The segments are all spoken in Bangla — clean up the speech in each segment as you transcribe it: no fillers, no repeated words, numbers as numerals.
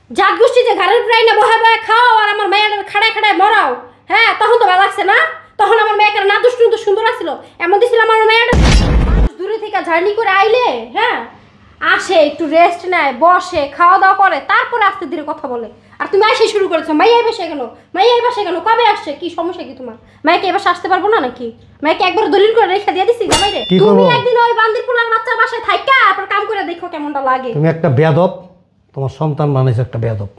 জাত গোষ্ঠী যে ঘরের প্রায় না বহে বহে খাও আর আমার মেয়ের খাড়ায় খাড়ায় মরাও। হ্যাঁ তখন তো ভালো লাগছে না? তখন আমার মেয়েকে না দুষ্টু তো সুন্দর আসছিল, এমন দিছিল আমার মেয়েটা দূরে থেকে জার্নি করে আইলে হ্যাঁ আসে একটু রেস্ট নেয়, বসে খাওয়া দাওয়া করে, তারপরে আস্তে ধীরে কথা বলে। আর তুমি আসে শুরু করেছো মাইয়া বসে কেন, মাইয়া বসে কেন, কবে আসছে, কি সমস্যা কি তোমার? মাইকে এবার আসতে পারবো না নাকি? মাইকে একবার দলিল করে রেখে দিয়ে দিছি জামাই রে। তুমি একদিন ওই বান্দির পোলার বাচ্চার বাসায় থাইকা তারপর কাম করে দেখো কেমনটা লাগে। তুমি একটা বেয়াদব, তোমার সন্তান বানাইছে একটা বেয়াদব।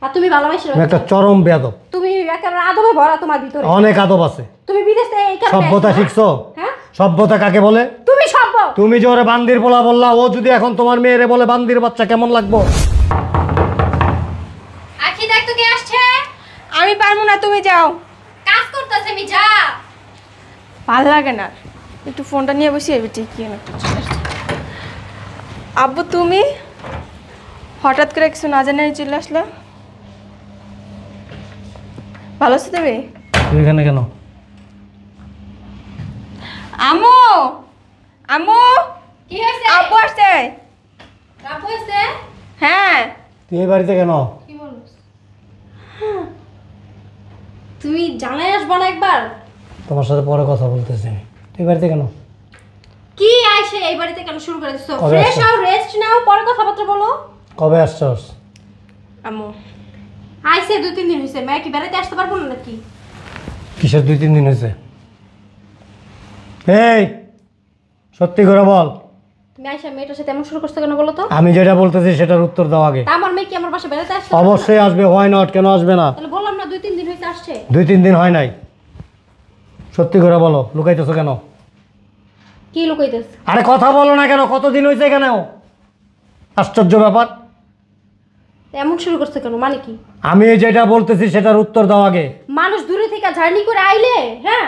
আর তুমি ভালোবাসো, তুমি একটা চরম বেয়াদব। তুমি একেবারে আদবে ভরা তোমার ভিতরে। অনেক আদব আছে। তুমি বিদেশে এই কারণে সভ্যতা শিখছো? হ্যাঁ সভ্যতা কাকে বলে? তুমি সভ্য। তুমি যে ওরে বান্দির পোলা বললা, ও যদি এখন তোমার মেয়েরে বলে বান্দির বাচ্চা কেমন লাগবো? আখি দেখ তো কে আসছে। আমি পারবো না, তুমি যাও। কাজ করতেছে আমি যা। ভালো লাগে না, একটু ফোনটা নিয়ে বসি এবি ঠিক কি না। আব্বু তুমি হঠাৎ করে কিছু না জানাই চলে আসলো, ভালো আছো তুমি? তুই এখানে কেন? আম্মু আম্মু কি হইছে? আব্বু আসছে। আপু হইছে? হ্যাঁ। তুই এই বাড়িতে কেন? কি বলছ? তুমি জানাই আসবা না একবার? তোমার সাথে পরে কথা বলতেছি। তুই এই বাড়িতে কেন? কি আইছে এই বাড়িতে কেন শুরু করে দিছো? কবে ফ্রেশ আসছো? হও, রেস্ট নাও, পরে কথাবার্তা বলো। কবে আসছস? আম্মু আইছে 2-3 দিন হইছে, মেয়ে কি বেড়াইতে আসতে পারবো না নাকি? কিসের 2-3 দিন হয়েছে? এই সত্যি করে বল, তুমি আইসা মেয়েটার সাথে এমন শুরু করছো কেন বলো তো? আমি যেটা বলতেছি সেটার উত্তর দাও আগে। তা আমার মেয়ে কি আমার বাসায় বেড়াতে আসছে? অবশ্যই আসবে, হোয়াই নট, কেন আসবে না? তাহলে বললাম না 2-3 দিন হইছে আসছে। 2-3 দিন হয় নাই। সত্যি করে বলো, লুকাইতেছো কেন? কি লুকাইতেছ? আরে কথা বলো না কেন? কতদিন হয়েছে এখানে? আশ্চর্য ব্যাপার। এমন শুরু করছো কেন, মানে কি? আমি যেটা বলতেছি সেটার উত্তর দাও আগে। মানুষ দূরে থেকে জার্নি করে আইলে হ্যাঁ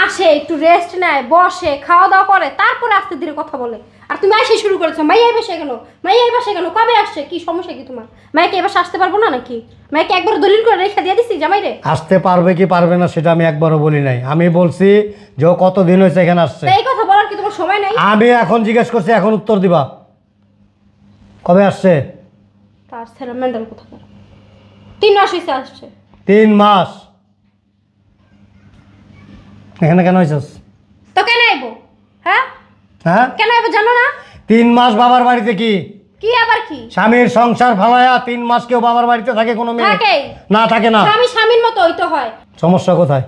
আসে একটু রেস্ট নেয়, বসে খাওয়া দাওয়া করে, তারপরে আস্তে ধীরে কথা বলে। আর তুমি আসে শুরু করেছো মাইয়া বসে কেন, মাইয়া বসে কেন, কবে আসছে, কি সমস্যা কি তোমার? মাইকে এবার আসতে পারবো না নাকি? মাইকে একবার দলিল করে রেখে দিয়ে দিছি জামাই রে। আসতে পারবে কি পারবে না সেটা আমি একবারও বলি নাই। আমি বলছি যে ও কতদিন হয়েছে এখানে আসছে। এই কথা বলার কি তোমার সময় নাই? আমি এখন জিজ্ঞেস করছি, এখন উত্তর দিবা। কবে আসছে? তার ছেলে মেন্টাল কথা বল। 3 মাস হইছে আসছে। 3 মাস? এখানে কেন হয়েছিস? তো কেন আইবো? হ্যাঁ হ্যাঁ কেন আইবো জানো না? 3 মাস বাবার বাড়িতে কি? কি আবার কি? স্বামীর সংসার ফালায়া 3 মাস কেউ বাবার বাড়িতে থাকে কোনো মেয়ে? থাকে। না থাকে না। স্বামী স্বামীর মতো হইতে হয়। সমস্যা কোথায়?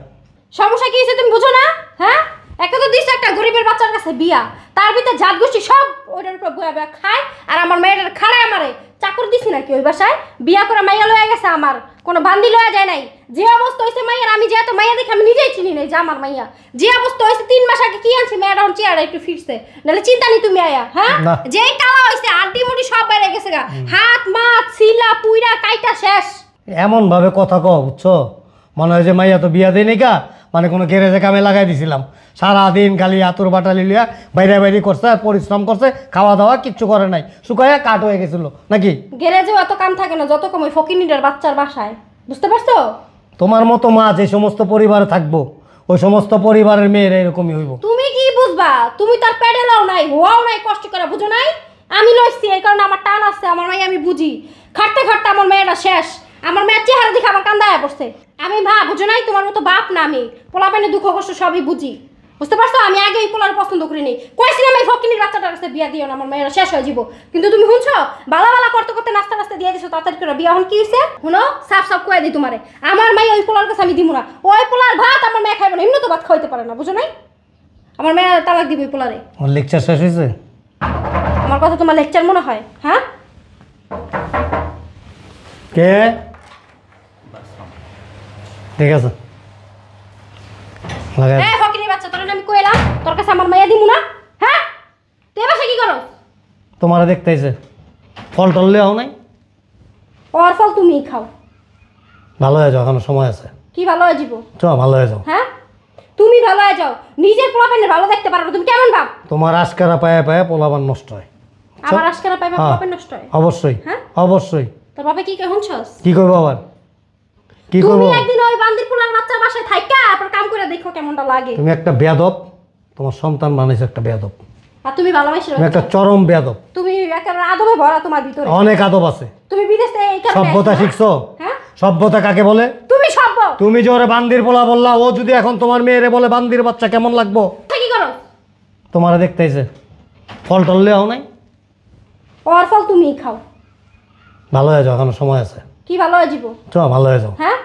সমস্যা কি হয়েছে তুমি বুঝো না? হ্যাঁ একটা তো দিছে একটা গরিবের বাচ্চার কাছে বিয়া, তার ভিতরে জাত গোষ্ঠী সব ওইটার উপর বয়া বয়া খায়, আর আমার মেয়েটার খাড়ায় আমারে চাকর দিছি নাকি ওই বাসায়? বিয়া করে মাইয়া লয়ে গেছে, আমার কোনো বান্দি লয়া যায় নাই। যে অবস্থা হয়েছে মাইয়ার, আমি যেহেতু মাইয়া দেখে আমি নিজেই চিনি নাই যে আমার মাইয়া। যে অবস্থা হয়েছে 3 মাস আগে কি আনছি, মেয়েটা এখন চেয়ারে একটু ফিরছে, নাহলে চিন্তা নি তুমি আয়া। হ্যাঁ যে কালা হয়েছে আড্ডি মুডি সব বাইরে গেছে গা, হাত মাত সিলা পুইরা কাইটা শেষ। এমন ভাবে কথা কও বুঝছো, মনে হয় যে মাইয়া তো বিয়া দেয় নাকি, মানে কোনো গ্যারেজে কামে লাগাই দিছিলাম। সারাদিন খালি আতুর বাটালি লিয়া বাইরে বাইরে করছে, পরিশ্রম করছে, খাওয়া দাওয়া কিচ্ছু করে নাই, শুকাইয়া কাঠ হয়ে গেছিল নাকি? গ্যারেজেও এত কাম থাকে না যত কম ওই ফকিনিটার বাচ্চার বাসায়, বুঝতে পারছো? তোমার মতো মা যে সমস্ত পরিবারে থাকবো, ওই সমস্ত পরিবারের মেয়েরা এরকমই হইব। তুমি কি বুঝবা? তুমি তার পেডেলাও নাই, হওয়াও নাই, কষ্ট করে বুঝো নাই? আমি লইছি এই কারণে আমার টান আছে, আমার মাই আমি বুঝি। খাটতে খাটতে আমার মেয়েটা শেষ, আমার মেয়ের চেহারা দেখে আমার কান্দায় পড়ছে। আমি মা বুঝো নাই, তোমার মতো বাপ না আমি। পোলা পানি দুঃখ কষ্ট সবই বুঝি, বুঝতে পারছো? আমি আগে এই পোলার পছন্দ করি নি, কইছিলাম এই ফকিনির বাচ্চাটার কাছে বিয়া দিও না, আমার মেয়েরা শেষ হয়ে যাব। কিন্তু তুমি শুনছো, বালা বালা করতে করতে নাস্তা নাস্তা দিয়ে দিছো তাড়াতাড়ি করে, বিয়া হন কি হইছে শুনো, সাফ সাফ কয়ে দিই তোমারে, আমার মাই ওই পোলার কাছে আমি দিব না। ওই পোলার ভাত আমার মেয়ে খাইবে না, এমনি তো ভাত খাইতে পারে না, বুঝো নাই? আমার মেয়ে তালাক দিব ওই পোলারে। ওর লেকচার শেষ হয়েছে? আমার কথা তোমার লেকচার মনে হয়? হ্যাঁ কে? ঠিক আছে লাগাই। এই ফকিনির বাচ্চা, তোর আমি কইলাম তোর কাছে আমার মাইয়া দিমু না। হ্যাঁ তুই বাসা কি করো? তোমারে দেখতেইছে, ফল টল লেও নাই? ওর ফল তুমিই খাও। ভালো হয়ে যাও, এখনো সময় আছে। কি ভালো হয়ে যাবো? চ ভালো হয়ে যাও। হ্যাঁ তুমি ভালো হয়ে যাও, নিজের পোলাপানের ভালো দেখতে পারো না, তুমি কেমন বাপ? তোমার আজকারা পায়ে পায়ে পোলাবান নষ্ট হয়। আমার আজকারা পাইবা হ্যাঁ। পোলাপান নষ্ট হয়? অবশ্যই হ্যাঁ অবশ্যই। তোর বাবা কি কই শুনছস? কি করবো আবার? কি করবো? তুমি একদিন ওই বান্দির পোলার বাচ্চার বাসায় থাইকা তারপর কাম করে দেখো কেমনটা লাগে। তুমি একটা বেয়াদব, তোমার সন্তান বানাইছে একটা বেয়াদব। আর তুমি ভালোবাসি তুমি একটা চরম বেয়াদব। তুমি একেবারে আদবে ভরা তোমার ভিতরে। অনেক আদব আছে। তুমি বিদেশে এই কারণে সভ্যতা শিখছো? হ্যাঁ, সভ্যতা কাকে বলে? তুমি সভ্য। তুমি যে ওরে বান্দির পোলা বললা, ও যদি এখন তোমার মেয়েরে বলে বান্দির বাচ্চা, কেমন লাগবো? কি করো? তোমারে দেখতেইছে, ফল টললে হও নাই। ওর ফল তুমিই খাও। ভালো হয়ে যাও, এখনো সময় আছে। কি ভালো হয়ে যাবো? চলো ভালো হয়ে যাও। হ্যাঁ,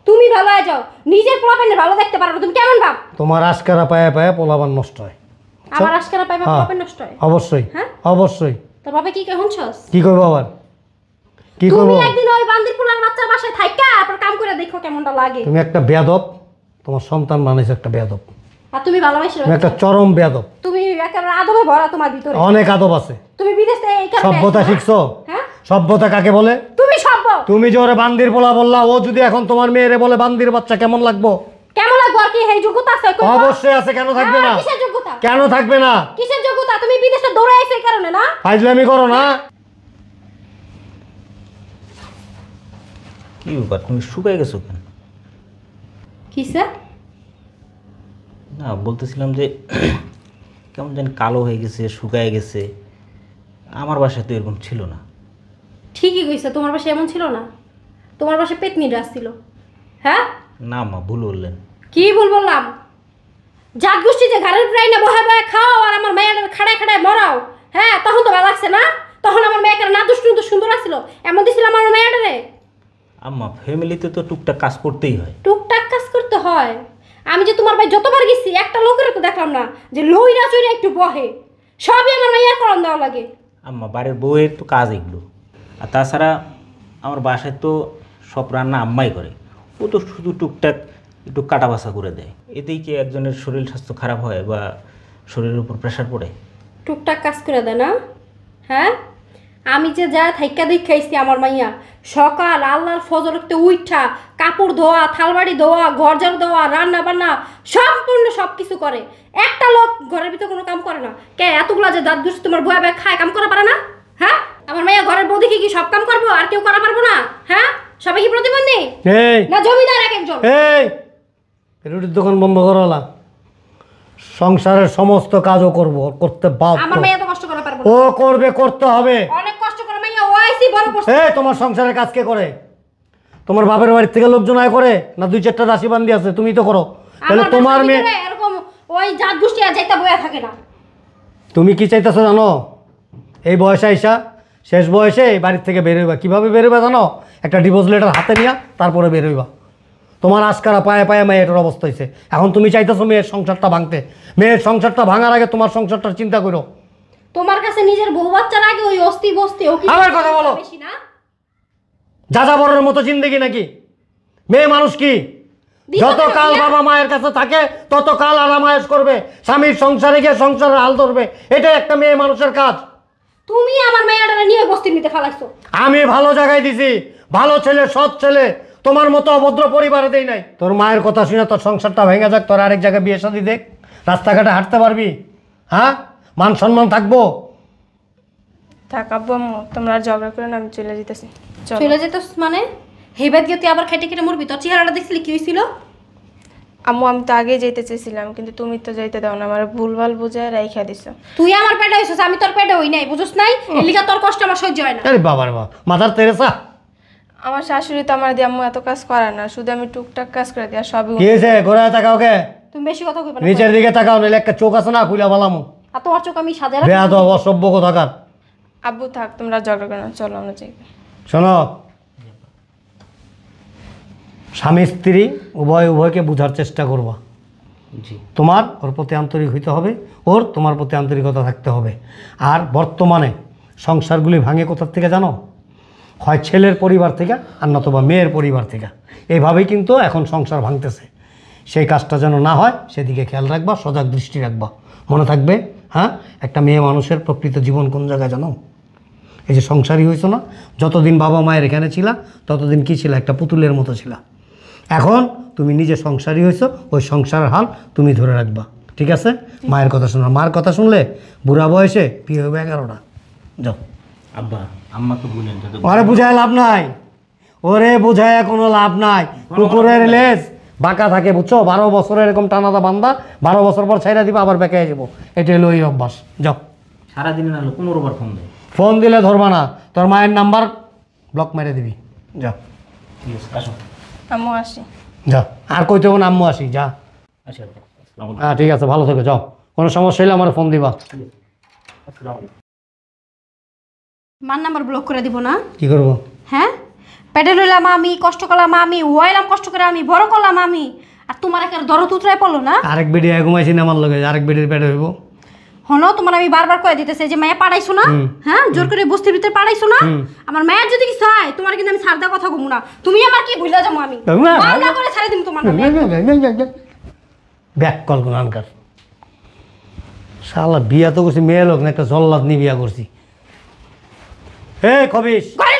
তুমি ভালো হয়ে যাও। নিজের পোলাপানের ভালো দেখতে পারো না, তুমি কেমন ভাব? তোমার আশকারা পায়ে পায়ে পোলাবান নষ্ট হয়। আমার আজকেরা পাইবা হ্যাঁ। পোলাপান নষ্ট হয়। অবশ্যই, হ্যাঁ? অবশ্যই। তোর বাবা কি কই শুনছস? কি করবো আবার? কি করবো? তুমি একদিন ওই বান্দির পোলার বাচ্চার বাসায় থাইকা তারপর কাম করে দেখো কেমনটা লাগে। তুমি একটা বেয়াদব, তোমার সন্তান বানাইছে একটা বেয়াদব। আর তুমি ভালোবাসি তুমি একটা চরম বেয়াদব। তুমি একেবারে আদবে ভরা তোমার ভিতরে। অনেক আদব আছে। তুমি বিদেশে এই কারণে সভ্যতা শিখছো? হ্যাঁ, সভ্যতা কাকে বলে? তুমি সভ্য। তুমি যে ওরে বান্দির পোলা বললা, ও যদি এখন তোমার মেয়েরে বলে বান্দির বাচ্চা, কেমন লাগবো? কেমন লাগবে? আর কি এই যোগ্যতা আছে? কই বল? অবশ্যই আছে, কেন থাকবে না? কিসের যোগ্যতা? কেন থাকবে না? কিসের যোগ্যতা? তুমি বিদেশে দৌড়ে আইছো এই কারণে না? ফাইজলামি করো না। কি ব্যাপার, তুমি শুকায় গেছো কেন? কিসে? না, বলতেছিলাম যে কেমন জানি কালো হয়ে গেছে, শুকায় গেছে। আমার বাসায় তো এরকম ছিল না। ঠিকই কইছো, তোমার বাসায় এমন ছিল না। তোমার বাসায় পেতনিটা আসছিল। হ্যাঁ, না মা, ভুল বললেন। কি ভুল বললাম? জাত গোষ্ঠী যে ঘরের প্রায় না বহায় বহায় খাও আর আমার মেয়ের খাড়ায় খাড়ায় মরাও। হ্যাঁ, তখন তো ভালো লাগছে না? তখন আমার মেয়েকে না দুষ্টু সুন্দর আসছিল, এমন দিছিল আমার মেয়েটারে। আম্মা, ফ্যামিলিতে তো টুকটাক কাজ করতেই হয়। টুকটাক কাজ করতে হয়। আমি যে তোমার ভাই যতবার গেছি একটা লোকের তো দেখলাম না যে লইরা চইরা একটু বহে। সবই আমার মেয়ের করণ দেওয়া লাগে। আম্মা, বাড়ির বউয়ের তো কাজ এগুলো। আর তাছাড়া আমার বাসায় তো সব রান্না আম্মাই করে। ও তো শুধু টুকটাক একটু কাটা বাছা করে দেয়। এতেই কি একজনের শরীর স্বাস্থ্য খারাপ হয় বা শরীরের উপর প্রেশার পড়ে? টুকটাক কাজ করে দেয় না? হ্যাঁ, আমি যে যা থাইকা দেখাইছি আমার মাইয়া সকাল আল্লাহর ফজরতে উইঠা কাপড় ধোয়া, থালবাড়ি ধোয়া, ঘর ঝাড়ু দেওয়া, রান্না বান্না সম্পূর্ণ সব কিছু করে। একটা লোক ঘরের ভিতরে কোনো কাম করে না। কে এতগুলা যে দাঁত দুষ তোমার বয়া বয়া খায়, কাম করা পারে না? হ্যাঁ, আমার মাইয়া ঘরের বউ দেখি কি সব কাম করবো আর কেউ করা পারবো না? হ্যাঁ, সবাই কি প্রতিবন্ধী এই না জমিদার এক একজন? এই রুটির দোকান বন্ধ করলা। সংসারের সমস্ত কাজও করতে বাধ্য। আমার মাইয়া তো কষ্ট করা পারবো না। ও করবে, করতে হবে। অনেক কষ্ট করে মাইয়া ও আইছি বড় করছে। এই তোমার সংসারের কাজ কে করে? তোমার বাপের বাড়ির থেকে লোকজন আয় করে না? দুই চারটা রাশি বান্দি আছে, তুমি তো করো। তাহলে আমার তোমার বাসার মেয়ে, ভিতরে এরকম ওই জাত গোষ্ঠী আর যাইতা বয়া থাকে না। তুমি কি চাইতেছো জানো? এই বয়সে আইসা শেষ বয়সে এই বাড়ির থেকে বেরোইবা। কীভাবে বেরোবা জানো? একটা ডিভোর্স লেটার হাতে নিয়া তারপরে বেরোইবা। তোমার আজকারা পায়ে পায়ে মেয়েটার অবস্থা হয়েছে। এখন তুমি চাইতেছো মেয়ের সংসারটা ভাঙতে। মেয়ের সংসারটা ভাঙার আগে তোমার সংসারটার চিন্তা করো। তোমার কাছে নিজের বউ বাচ্চার আগে ওই অস্থি বস্তি ও কি আবার কথা বলো। বেশি না? যা বড়ের মতো জিন্দেগি নাকি? মেয়ে মানুষ কি? যত কাল বাবা মায়ের কাছে থাকে তত কাল আরামায়েশ করবে, স্বামীর সংসারে গিয়ে সংসারের হাল ধরবে। এটাই একটা মেয়ে মানুষের কাজ। তুমি আমার মেয়েটারে নিয়ে বস্তির নিতে ফালাইছো। আমি ভালো জায়গায় দিছি, ভালো ছেলে, সৎ ছেলে। তোমার মতো অভদ্র পরিবারে দেই নাই। তোর মায়ের কথা শুনে তোর সংসারটা ভেঙে যাক, তোর আরেক জায়গায় বিয়ে শাদী দেখ, রাস্তাঘাটে হাঁটতে পারবি। হ্যাঁ, মান সম্মান থাকবো। থাক আব্বু আম্মু, তোমরা আর ঝগড়া করে না, আমি চলে যেতেছি। চলো। চলে যেত মানে হেবাদ গিয়ে তুই আবার খেটে খেটে মরবি? তোর চেহারাটা দেখছিলি কি হয়েছিল? আম্মু, আমি তো আগেই যেতে চেয়েছিলাম, কিন্তু তুমি তো যাইতে দাও না, আমার ভুলভাল বুঝায় রাইখা দিছো। তুই আমার পেটে হইছিস, আমি তোর পেটে হই নাই, বুঝছ নাই? এর লিগা তোর কষ্ট আমার সহ্য হয় না। আরে বাবার বাবা, মাথার তেরেসা। আমার শাশুড়ি তো আমার দিয়ে আম্মু এত কাজ করে না, শুধু আমি টুকটাক কাজ করে দিই আর সবই কি হয়েছে? ঘোরায় তাকাও কে? তুমি বেশি কথা কইবা না। নিচের দিকে তাকাও, নাহলে একটা চোখ আছে না, খুলে বলামু। আর তোমার চোখ আমি সাজা রাখি। বেয়াদ অসভ্য কোথাকার। আব্বু থাক, তোমরা ঝগড়া করো না, চলো আমরা যাই। শোনো, স্বামী স্ত্রী উভয়কে বোঝার চেষ্টা করবা। জি। তোমার ওর প্রতি আন্তরিক হইতে হবে, ওর তোমার প্রতি আন্তরিকতা থাকতে হবে। আর বর্তমানে সংসারগুলি ভাঙে কোথার থেকে জানো? হয় ছেলের পরিবার থেকে আর নতুবা মেয়ের পরিবার থেকে। এইভাবেই কিন্তু এখন সংসার ভাঙতেছে। সেই কাজটা যেন না হয় সেদিকে খেয়াল রাখবা, সজাগ দৃষ্টি রাখবা। মনে থাকবে, হ্যাঁ, একটা মেয়ে মানুষের প্রকৃত জীবন কোন জায়গায় জানো? এই যে সংসারই হয়েছো না, যতদিন বাবা মায়ের এখানে ছিলা ততদিন কি ছিল? একটা পুতুলের মতো ছিলা। এখন তুমি নিজে সংসারী হয়েছো, ওই সংসারের হাল তুমি ধরে রাখবা। ঠিক আছে? মায়ের কথা শোনো। মার কথা শুনলে বুড়া বয়সে বিয়ে হবে 11টা। যাও। আব্বা, আম্মাকে বলেন যাতে ওরে বুঝায় লাভ নাই, ওরে বুঝায় কোনো লাভ নাই। কুকুরের লেজ বাঁকা থাকে বুঝছো, 12 বছর এরকম টানাদা বান্ধা, 12 বছর পর ছাইরা দিবা আবার বেঁকে যাবো, এটা হলো ওই অভ্যাস। যাও, সারাদিনে না হলো 15 বার ফোন দেয়। ফোন দিলে ধরবা না, তোর মায়ের নাম্বার ব্লক মেরে দিবি। যা ঠিক আছে, আসো। আম্মু আসি। যা, আর কইতে হবে না আম্মু আসি, যা। আচ্ছা, আসসালামু আলাইকুম। হ্যাঁ ঠিক আছে, ভালো থেকো, যাও। কোনো সমস্যা হলে আমার ফোন দিবা। আসসালামু আলাইকুম। মার নাম্বার ব্লক করে দিব না? কি করবো? হ্যাঁ, পেটে লইলাম আমি, কষ্ট করলাম আমি, ওয়াইলাম কষ্ট করে আমি, বড় করলাম আমি, আর তোমার একটা দরদ উতরাই পড়লো না? আরেক বেডি ঘুমাইছি না আমার লগে, আরেক বেডির পেটে হইব। হলো তোমার আমি বারবার কয়ে দিতেছি যে মায়া পাঠাইছো না, হ্যাঁ জোর করে বস্তির ভিতরে পাঠাইছো না। আমার মায়ের যদি কিছু হয় তোমার কিন্তু আমি সারদা কথা কমু না, তুমি আমার কি ভুলে যাবো আমি বারবার করে ছাড়ে দিম তোমার নামে। ব্যাক কল কোন আনকার শালা, বিয়া তো করছি মেয়ে লোক না, একটা জল্লাদ নিয়ে বিয়া করছি। হে খবিস, ঘরে